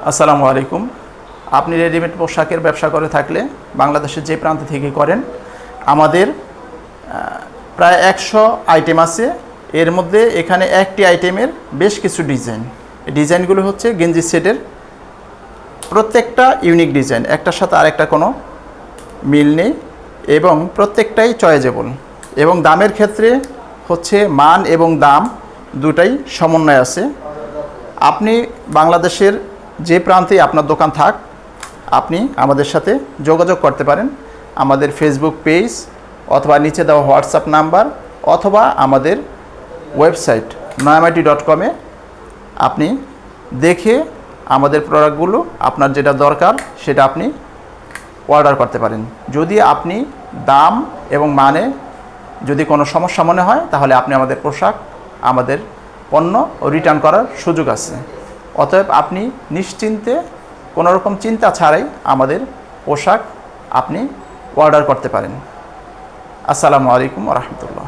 আসসালামু আলাইকুম। আপনি রেডিমেড পোশাকের ব্যবসা করে থাকলে বাংলাদেশের যে প্রান্ত থেকে করেন, আমাদের প্রায় 100 আইটেম আছে। এর মধ্যে এখানে একটি আইটেমের বেশ কিছু ডিজাইনগুলো হচ্ছে গেঞ্জি সেটের। প্রত্যেকটা ইউনিক ডিজাইন, একটার সাথে আরেকটা কোনো মিল নেই এবং প্রত্যেকটাই চয়েজেবল। এবং দামের ক্ষেত্রে হচ্ছে মান এবং দাম দুটাই সমন্বয় আছে। আপনি বাংলাদেশের যে প্রান্তে আপনার দোকান থাক, আপনি আমাদের সাথে যোগাযোগ করতে পারেন। আমাদের ফেসবুক পেজ অথবা নিচে দেওয়া হোয়াটসঅ্যাপ নাম্বার অথবা আমাদের ওয়েবসাইট noyamati.com-এ আপনি দেখে আমাদের প্রোডাক্টগুলো আপনার যেটা দরকার সেটা আপনি অর্ডার করতে পারেন। যদি আপনি দাম এবং মানে যদি কোনো সমস্যা মনে হয়, তাহলে আপনি আমাদের পোশাক, আমাদের পণ্য রিটার্ন করার সুযোগ আছে। অতএব আপনি নিশ্চিন্তে কোনো রকম চিন্তা ছাড়াই আমাদের পোশাক আপনি অর্ডার করতে পারেন। আসসালামু আলাইকুম ওয়া রাহমাতুল্লাহ।